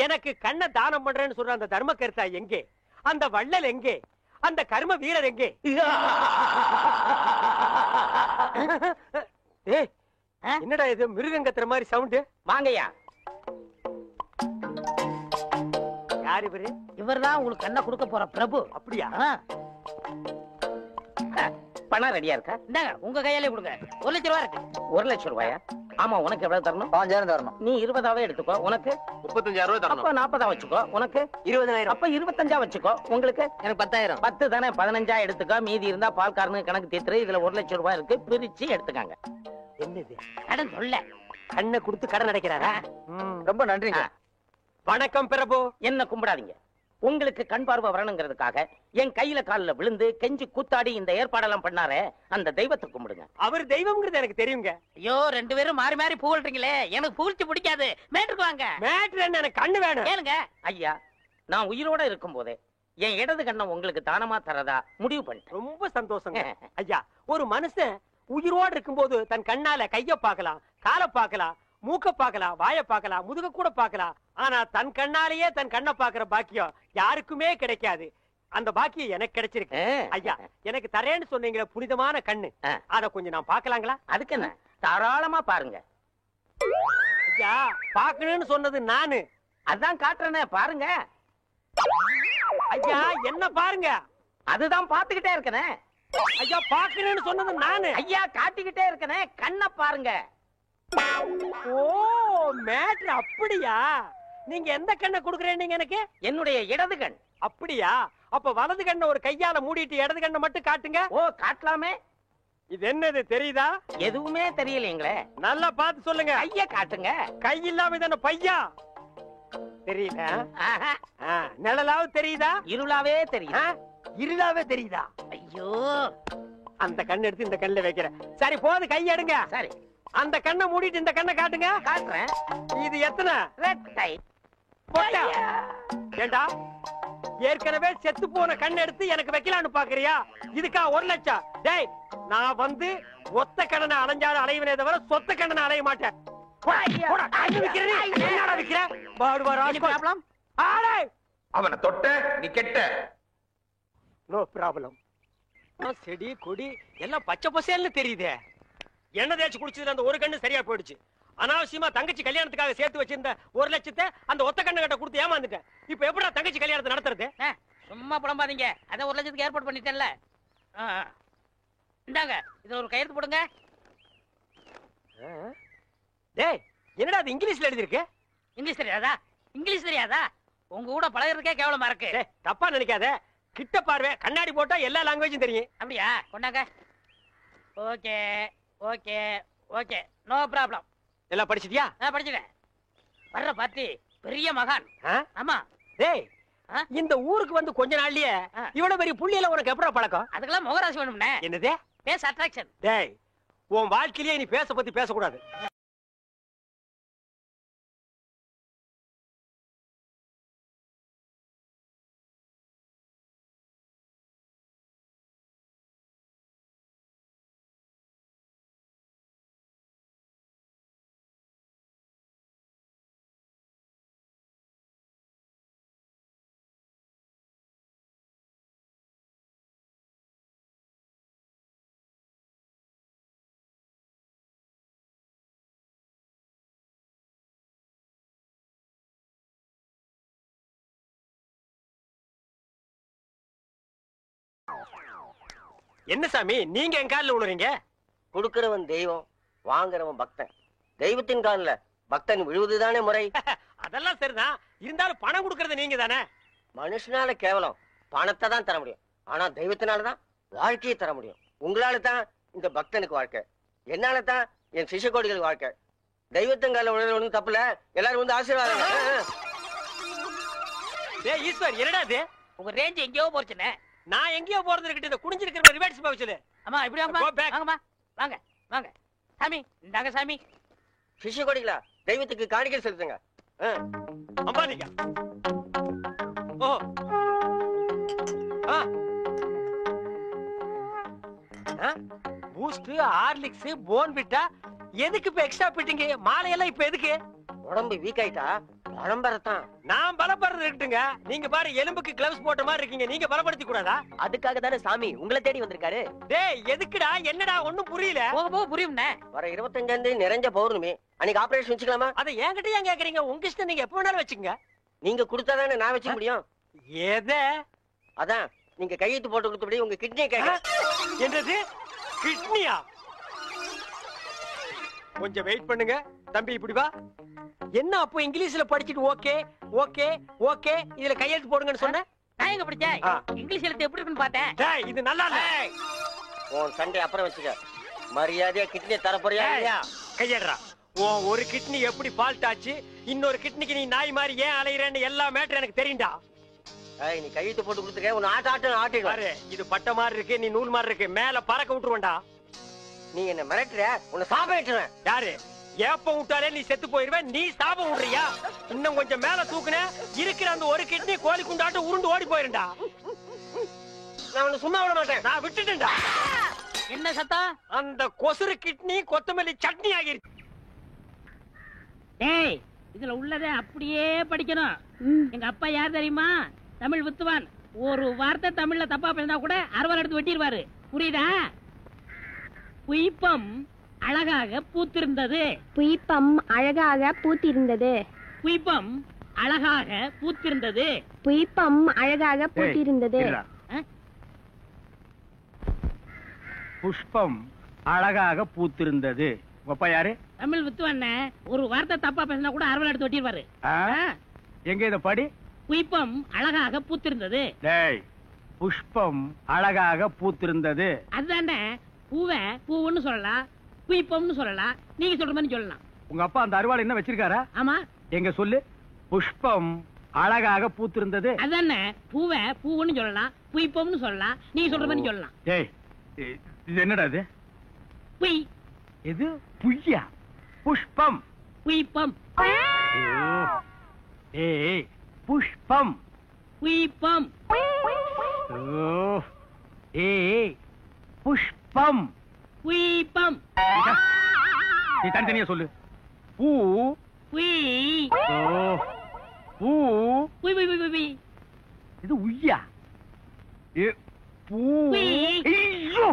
எனக்கு கண்ணை தானம் பண்றேன்னு சொல்ற அந்த தர்ம கர்த்தா எங்கே? அந்த வள்ளல் எங்கே? அந்த கர்ம வீரர் எங்கே? ஏய், என்னடா இது மிருகங்கத்துற மாதிரி சவுண்ட்? வாங்கய்யா. யார் இவரு? இவர்தான் உங்களுக்கு கண்ணை கொடுக்க போற பிரபு. அப்படியா? பணம் ரெடியா இருக்கா? இந்தாங்க, உங்க கையாலே கொடுங்க. 1 லட்சம் ரூபாய் இருக்கு. 1 லட்சம் ரூபாயா? ஆமா, உனக்கு எவ்வளவு தரணும்? 5000 தரணும். நீ 20ஆவே எடுத்துக்கோ. உனக்கு 35000 ரூபாய் தரணும். அப்ப 40 வச்சுக்கோ. உனக்கு 20000. அப்ப 25 வச்சுக்கோ. உங்களுக்கு எனக்கு 10000. 10 தானே, 15 எடுத்துக்கோ. மீதி இருந்தா பால்காரனுக்கு கணக்கு தீர்த்து. இதுல 1 லட்சம் ரூபாய் இருக்கு, பிரிச்சு எடுத்துக்காங்க. என்னது கடன் சொல்ல? கண்ணை கொடுத்து கடன் அடைக்கிறாரா? ரொம்ப நன்றிங்க. வணக்கம் பிரபு. என்ன கும்பிடாதீங்க. உங்களுக்கு கண் பார்வை வரணுங்கிறதுக்காக என் கையில காலில் விழுந்து கெஞ்சி கூத்தாடி இந்த ஏற்பாடெல்லாம் பண்ணாரே, அந்த தெய்வத்தை கும்பிடுங்க. அவர் தெய்வம்ங்கிறது எனக்கு தெரியுங்க. ஐயோ, 2 பேரும் மாறி மாறி புகழ்றீங்களே, எனக்கு புகழ்ச்சி பிடிக்காது. மேட்டுக்கு வாங்க. மேட்ரு என்ன? எனக்கு கண்ணு வேணும். ஏனுங்க ஐயா, நான் உயிரோட இருக்கும் போதே என் இடது கண்ணை உங்களுக்கு தானமா தரதா முடிவு பண்ணிட்டேன். ரொம்ப சந்தோஷங்க ஐயா. ஒரு மனுஷன் உயிரோடு இருக்கும்போது தன் கண்ணால கைய பார்க்கலாம், காலை பார்க்கலாம், மூக்க பார்க்கலாம், வாய பார்க்கலாம், முதுக கூட பார்க்கலாம். ஆனா தன் கண்ணாலேயே தன் கண்ணை பாக்குற பாக்கியம் யாருக்குமே கிடைக்காது. அந்த பாக்கியம் எனக்கு கிடைச்சிருக்கு ஐயா. எனக்கு தரேன்னு சொன்னீங்களே புனிதமான கண்ணு, அத கொஞ்சம் நான் பார்க்கலாங்களா? அதுக்கு என்ன, தாராளமா பாருங்க ஐயா. பாக்கணும்னு சொன்னது நானு, அதான் காட்டுறேனே, பாருங்க ஐயா. என்ன பாருங்க? அதுதான் பாத்துக்கிட்டே இருக்கனே ஐயா. பாக்கணும்னு சொன்னது நானு ஐயா, காட்டிக்கிட்டே இருக்கனே, கண்ணை பாருங்க. ஓ, மேட்ரு அப்படியா? நீங்க எந்த கண்ணை குடுக்குறேன் எனக்கு? என்னுடைய இடது கண். அப்படியா? அப்ப வலது கண்ணை ஒரு கையால மூடிட்டு இடது கண்ணை மட்டும் காட்டுங்க. ஓ, காட்டலாமே. இது என்னது தெரியுதா? எதுவுமே தெரியலீங்களே. நல்லா பார்த்து சொல்லுங்க. கைய காட்டுங்க. கை இல்லாம தான பையா? தெரியல. நிழலாவது தெரியுதா? இருளாவே தெரியுதா? இருளாவே தெரியுதா? ஐயோ, அந்த கண்ணை எடுத்து இந்த கண்ணுல வைக்கிறேன். சரி, போது கை எடுங்க. சரி, அந்த கண்ணை மூடிட்டு இந்த கண்ணை காட்டுங்க. காட்டுறேன். இது எத்தனை? ரெட்டை. போட்டா ஏண்டா, ஏற்கனவே செத்து போன கண்ணை எடுத்து எனக்கு வைக்கலான்னு பாக்குறியா? இதுக்கா 1 லட்சம்? டேய், நான் வந்து ஒத்த கண்ணனை அலைஞ்சாலும் அலைவனே தவிர சொத்த கண்ணனை அலைய மாட்டேன். அவனை தொட்ட நீ கெட்ட. No problem. செடி கொடி எல்லாம் பச்சை பசேல்னு தெரியுதே. எண்ணெய் தேய்ச்சி குடிச்சதுல அந்த ஒரு கண்ணு சரியா போயிடுச்சு. அனாவசியமா தங்கச்சி கல்யாணத்துக்காக சேர்த்து வச்சிருந்த 1 லட்சத்தை அந்த ஒத்த கண்ணு கிட்ட கொடுத்து ஏமாந்துட்டேன். இப்ப எப்படா தங்கச்சி கல்யாணத்தை நடத்துறது? சும்மா புலம்பாதீங்க. அதான் 1 லட்சத்துக்கு ஏற்பாடு பண்ணிட்டேன்ல. இந்தாங்க, இதுல ஒரு கையெழுத்து போடுங்க. டேய், என்னடா அது இங்கிலீஷ்ல எழுதி இருக்கு? இங்கிலீஷ் தெரியாதா? இங்கிலீஷ் தெரியாதா? உங்க கூட பழகிறதுக்கே கேவலமா இருக்கு. தப்பா நினைக்காத. கிட்ட பார்வை, கண்ணாடி போட்டா எல்லா லாங்குவேஜும் தெரியும். அப்படியா? கொண்டாங்க. Okay okay okay, no problem. எல்லாம் படிச்சிட்டியா? படிச்சிட்டேன். வர்ற பார்ட்டி பெரிய மகான். ஆமா. டேய், இந்த ஊருக்கு வந்து கொஞ்ச நாள்லயே இவ்வளவு பெரிய புள்ளியில உனக்கு எப்படா பழக்கம்? அதுக்கெல்லாம் முகராசி வேணும்னே. என்னது? Face attraction. டேய், உன் வாழ்க்கையிலேயே நீ பேச பத்தி பேசக்கூடாது. என்ன சாமி நீங்க என் காலில் விழுறீங்க? கொடுக்கிறவன் தெய்வம், வாங்குறவன் பக்தன். தெய்வத்தின் காலில் பக்தன் விழுவதுதானே முறை. அதெல்லாம் சரிதான், இருந்தாலும் பணம் கொடுக்கறது நீங்க தானே. மனுஷனால கேவலம் பணத்தை தான் தர முடியும், ஆனா தெய்வத்தினாலதான் வாழ்க்கையை தர முடியும். உங்களால தான் இந்த பக்தனுக்கு வாழ்க்கை, என்னால தான் என் சிஷ்ய கோடிகளுக்கு வாழ்க்கை. தெய்வத்தின் காலில் விழுறது ஒண்ணும் தப்புல, எல்லாரும் வந்து ஆசீர்வாதம். ஈஸ்வர், என்னடா இது? உங்க ரேஞ்ச் எங்கேயோ போச்சுனே. நான் எங்கேயோ போறது இருக்கட்டும், இந்த குடிஞ்சிருக்கிற ரிவர்ஸ் போக சொல்லு. அம்மா இப்படி வாங்கம்மா, வாங்க வாங்க. சாமி இந்தாங்க சாமி. சிஷ்ய கோடிகளா, தெய்வத்துக்கு காணிக்கை செலுத்துங்க. அம்பானிக்கா. ஓ பூஸ்ட், ஹார்லிக்ஸ், போன்விட்டா எதுக்கு இப்ப எக்ஸ்ட்ரா பிட்டிங்க? மாலையெல்லாம் இப்ப எதுக்கு? உடம்பு வீக் ஆயிட்டா பரம்பரத்தான். நான் பலப்படுறது இருக்கட்டுங்க. நீங்க பாரு எலும்புக்கு கிளவுஸ் போட்ட மாதிரி இருக்கீங்க. நீங்க பலப்படுத்தி கூடாதா? அதுக்காக தானே சாமி உங்களை தேடி வந்திருக்காரு. டேய் எதுக்குடா? என்னடா ஒண்ணும் புரியல. போக போக புரியும்ண்ணே. வர 25ஆம் தேதி நிறைஞ்ச பௌர்ணமி, அன்னைக்கு ஆபரேஷன் வச்சுக்கலாமா? அதை என்கிட்ட ஏன் கேக்குறீங்க? உங்க இஷ்டம், நீங்க எப்ப வேணாலும் வச்சுக்கங்க. நீங்க கொடுத்தாதானே நான் வச்சுக்க முடியும். எதை? அதான் நீங்க கையெழுத்து போட்டு கொடுத்தபடி உங்க கிட்னியை கேட்க. என்னது கிட்னியா? கொஞ்சம் வெயிட் பண்ணுங்க தம்பி, இப்படி வா. என்ன அப்போ இங்கிலீஷ்ல படிச்சிட்டு ஓகே ஓகே ஓகே இதுல கையெழுத்து போடுங்கன்னு சொன்ன? நான் எங்க படிச்சேன்? இங்கிலீஷ் எழுத்து எப்படி இருக்குன்னு பார்த்தேன். டேய் இது நல்லா இல்ல. உன் சண்டை அப்புறம் வச்சுக்க. மரியாதையா கிட்னியை தர போறியா இல்லையா? கையேடுறா. உன் ஒரு கிட்னி எப்படி ஃபால்ட் ஆச்சு, இன்னொரு கிட்னிக்கு நீ நாய் மாதிரி ஏன் அலையறேன்னு எல்லா மேட்டர் எனக்கு தெரியும்டா. ஏய் நீ கையெழுத்து போட்டு கொடுத்துக்க. உன்னை ஆட்டிடுவேன். பாரு இது பட்ட மாதிரி இருக்கு, நீ நூல் மாதிரி இருக்கு. மேல பறக்க விட்டுருவேன்டா. நீ என்ன மிரட்டுற? உன்னை சாபம் விட்டுருவேன். யாரு? ஏப்ப விட்டாலே நீ செத்து போயிருவேன். நீ சாபம் விடுறியா? இன்னும் கொஞ்சம் மேல தூக்குன இருக்கிற அந்த ஒரு கிட்னி கோழி குண்டாட்டு உருண்டு ஓடி போயிருண்டா. நான் உன்னை சும்மா விட மாட்டேன். நான் விட்டுட்டேன்டா. என்ன சத்தம்? அந்த கொசுறு கிட்னி கொத்தமல்லி சட்னி ஆகிருச்சு. டேய் இதுல உள்ளதை அப்படியே படிக்கணும். எங்க அப்பா யார் தெரியுமா? தமிழ் வித்துவான். ஒரு வார்த்தை தமிழ்ல தப்பா பேசினா கூட அறுவாள் எடுத்து வெட்டிடுவாரு. புரியுதா? புய்பம் அழகாக பூத்திருந்தது. புய்பம் அழகாக பூத்திருந்தது. புய்பம் அழகாக பூத்திருந்தது. புய்பம் அழகாக பூத்திருந்தது. புஷ்பம் அழகாக பூத்திருந்தது. அப்பா யாரு? தமிழ் வித்துவான். ஒரு வார்த்தை தப்பா பேசினா கூட அறுவாள் எடுத்து வெட்டிடுவாரு. எங்க இத படி? புய்பம் அழகாக பூத்திருந்தது. டேய் புஷ்பம் அழகாக பூத்திருந்தது. அதுதானே. பூவை பூவுன்னு சொல்லலாம், புய்பம்னு சொல்லலாம். நீங்க சொல்ற மாதிரி சொல்லலாம். உங்க அப்பா அந்த அருவாள் என்ன வச்சிருக்காரா? ஆமா. எங்க சொல்லு. புஷ்பம் அழகாக பூத்திருந்தது. அதானே. பூவை பூவுன்னு சொல்லலாம், புய்பம்னு சொல்லலாம். நீங்க சொல்ற மாதிரி சொல்லலாம். டேய் இது என்னடா இது? புய். இது புய்யா? புஷ்பம் புய்பம். ஏய் புஷ்பம் புய்பம். ஏய் புஷ்பம் புய்பம். நீ தனித்தனியா சொல்லு. பூ புய். பூ புய் புய் புய் புய். இது உய்யா? பூ. ஐயோ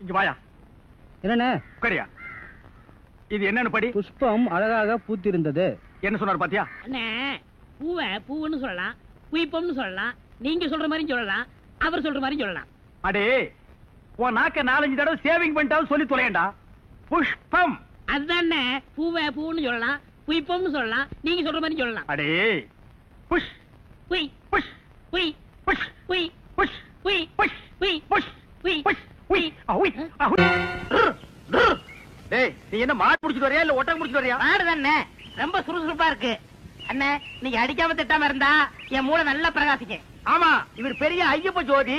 இங்க வாயா. என்னண்ணே? உட்காரியா. இது என்னன்னு படி? புஷ்பம் அழகாக பூத்திருந்தது. என்ன சொன்னார் பாத்தியா? அண்ணே பூவை பூவுன்னு சொல்லலாம், புய்பம்னு சொல்லலாம். நீங்க சொல்ற மாதிரி சொல்லலாம், அவர் சொல்ற மாதிரி சொல்லலாம். அடே உன் நாக்க 4-5 தடவை சேவிங் பண்ணிட்டாலும் சொல்லி தொலையண்டா. புஷ்பம். அதுதானே. பூவை பூன்னு சொல்லலாம், புய்பம்னு சொல்லலாம். நீங்க சொல்ற மாதிரி சொல்லலாம். அடே புஷ் புய் புஷ் புய் புஷ் புய் புஷ் புய் புஷ் புய் புஷ் புய் புஷ் உய் அஹுய் அஹுய். டேய் நீ என்ன மாடு புடிச்சிட்டு வரியா இல்ல ஒட்டகம் புடிச்சிட்டு வரியா? மாடு தானே. ரொம்ப சுறுசுறுப்பா இருக்கு. அண்ணே நீங்க அடிக்காம திட்டாம இருந்தா என் மூளை நல்லா பிரகாசிக்கும். ஆமா இவர் பெரிய ஐயப்ப ஜோதி.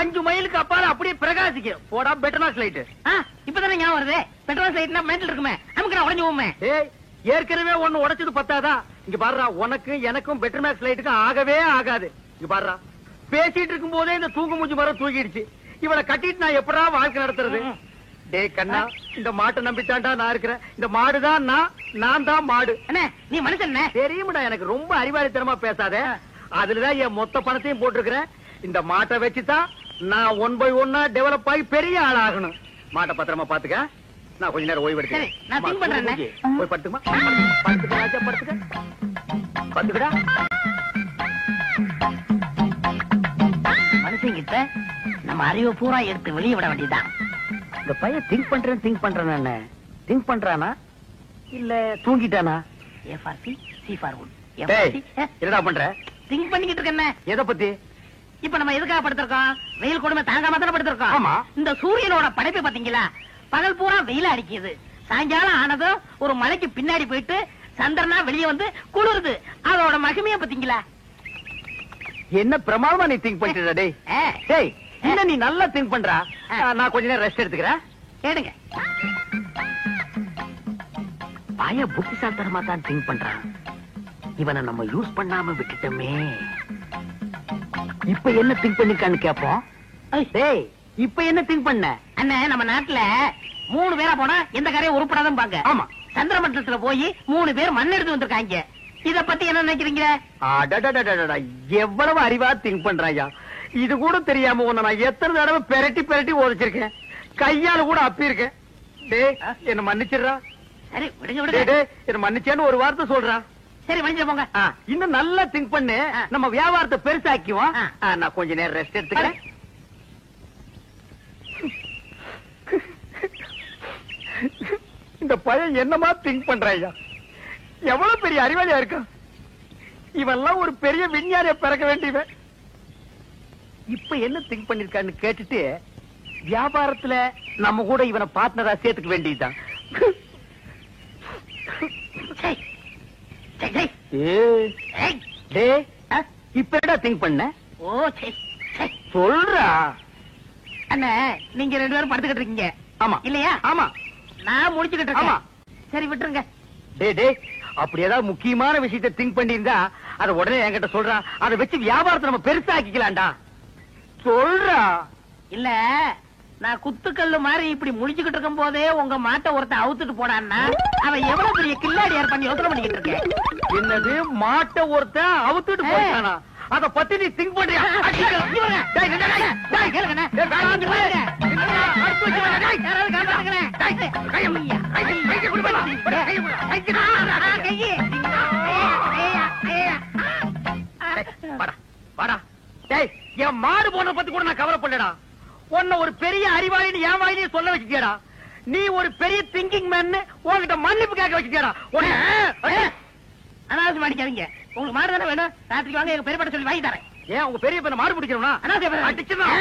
5 மைலுக்கு அப்பால அப்படியே பிரகாசிக்கும். போடா பெட்டர்மாஸ் லைட். இப்பதானே ஞாபகம் வருது. பெட்ரோல் லைட்னா மெண்டல் இருக்குமே, நமக்கு உடஞ்சு போமே. ஏய் ஏற்கனவே ஒண்ணு உடைச்சது பத்தாதா? இங்க பாருடா, உனக்கு எனக்கும் பெட்டர்மாஸ் லைட்டுக்கும் ஆகவே ஆகாது. இங்க பாருடா, பேசிட்டு இருக்கும் போதே இந்த தூக்கு மூஞ்சி மரம் தூக்கிடுச்சு. இவளை கட்டிட்டு நான் எப்படா வாழ்க்கை நடத்துறது? டேய் கண்ணா, இந்த மாட்டை நம்பித்தாண்டா நான் இருக்கிறேன். இந்த மாடுதான் நான் தான் மாடு. அண்ணே நீ மனுஷன் தெரியுமாடா, எனக்கு ரொம்ப அறிவாளித்தனமா பேசாத. அதுலதான் என் மொத்த பணத்தையும் போட்டிருக்கிறேன். இந்த மாட்டை வச்சுதான் நான் 1 by 1 டெவலப் ஆகி பெரிய ஆளாகணும். மாட்டை பத்திரமா பாத்துக்க. நான் கொஞ்ச நேரம் ஓய்வு எடுக்கிறேன். நான் திங்க் பண்றேன். போய் படுத்துமா? படுத்துக்க ராஜா, படுத்துக்க. படுத்துக்கடா. மனுஷங்கிட்ட நம்ம அறிவை பூரா எடுத்து வெளியே விட வேண்டியதுதான். இந்த பையன் திங்க் பண்றேன் திங்க் பண்றானா இல்ல தூங்கிட்டானா? A for C, C for wood. என்னடா பண்ற? திங்க் பண்ணிக்கிட்டு இருக்கேன். எதை பத்தி? இப்ப நம்ம எதுக்காக படுத்திருக்கோம்? வெயில் கொடுமை தாங்காம தானே படுத்திருக்கோம். ஆமா. இந்த சூரியனோட படைப்பு பாத்தீங்களா? பகல் பூரா வெயில அடிக்குது. சாயங்காலம் ஆனதும் ஒரு மலைக்கு பின்னாடி போயிட்டு சந்திரனா வெளியே வந்து குளிருது. அதோட மகிமைய பாத்தீங்களா? என்ன பிரமாதமா நீ திங்க் பண்ணிட்டு டேய். டேய் என்ன நீ நல்லா திங்க் பண்றா. நான் கொஞ்ச நேரம் ரெஸ்ட் எடுத்துக்கிறேன். கேளுங்க. பய புத்திசாலித்தனமா தான் திங்க் பண்றான். இவனை நம்ம யூஸ் பண்ணாம விட்டுட்டோமே. இப்ப என்ன திங்க் பண்ணிருக்கான்னு கேப்போம். டேய், இப்ப என்ன திங்க் பண்ண? அண்ணே, நம்ம நாட்டுல 3 பேரா போனா எந்த காரையும் உருப்படாதான் பாங்க. ஆமா, சந்திரமண்டலத்துல போய் 3 பேர் மண் எடுத்து வந்திருக்காங்க. இத பத்தி என்ன நினைக்கிறீங்க? எவ்வளவு அறிவா திங்க் பண்றாயா. இது கூட தெரியாம உன்னை நான் எத்தனை தடவை பெரட்டி பெரட்டி ஓதிச்சிருக்கேன். கையால கூட அப்பி இருக்கேன். டேய், என்ன மன்னிச்சிடுறா. சரி, விடுங்க விடுங்க. டேய், என்ன மன்னிச்சேன்னு ஒரு வார்த்தை சொல்றா. சரி, மன்னிச்சு போங்க. இன்னும் நல்லா திங்க் பண்ணு. நம்ம வியாபாரத்தை பெருசாக்குவோம். நான் கொஞ்ச நேரம் ரெஸ்ட் எடுத்துக்கிறேன். இந்த பையன் என்னமா திங்க் பண்றாயா. எவ்வளவு பெரிய அறிவாளியா இருக்கா. இவெல்லாம் ஒரு பெரிய விஞ்ஞானிய பிறக்க வேண்டியவன். இப்ப என்ன திங்க் பண்ணிருக்கான்னு கேட்டுட்டு வியாபாரத்துல நம்ம கூட இவனை பார்ட்னரா சேர்த்துக்க வேண்டியதுதான். இப்ப என்ன திங்க் பண்ண? ஓ, சொல்றா. அண்ணே, நீங்க 2 பேரும் படுத்துக்கிட்டு இருக்கீங்க. ஆமா இல்லையா? ஆமா, நான் முடிச்சுக்கிட்டு இருக்கேன். சரி, விட்டுருங்க. டே, அப்படி ஏதாவது முக்கியமான விஷயத்தை திங்க் பண்ணியிருந்தா அதை உடனே என்கிட்ட சொல்றா. அதை வச்சு வியாபாரத்தை நம்ம பெருசாக்கிக்கலாம்டா. சொல்றா. இல்ல, நான் குத்துக்கல்லு மாதிரி இப்படி முடிச்சுக்கிட்டு இருக்கும் போதே உங்க மாட்டை ஒருத்தன் அவுத்துட்டு போனான்னா அவன் எவ்வளவு பெரிய கில்லாடியார் பண்ணி யோசனை பண்ணிக்கிட்டு இருக்கேன். என்னது, மாட்டை ஒருத்தன் அவுத்துட்டு போயிட்டானா? அத பத்தி நீ திங்க் பண்றியா? என் மாடு போன பத்தி கூட நான் கவலைப்படலடா. உன்ன ஒரு பெரிய அறிவாளின்னு என் வாயிலே சொல்ல வச்சுட்டியடா. நீ ஒரு பெரிய திங்கிங் மேன் உன்கிட்ட மன்னிப்பு கேட்க வச்சுட்டியடா. அனாவசியம் அடிக்காதீங்க. உங்களுக்கு மாடு தானே வேணும்? ராத்திரிக்கு வாங்க, எங்க பெரியப்பட சொல்லி வாங்கி தரேன். ஏன் உங்க பெரிய பையனை மாடு பிடிக்கிறோம்னா அனாவசியம் அடிச்சுதான்.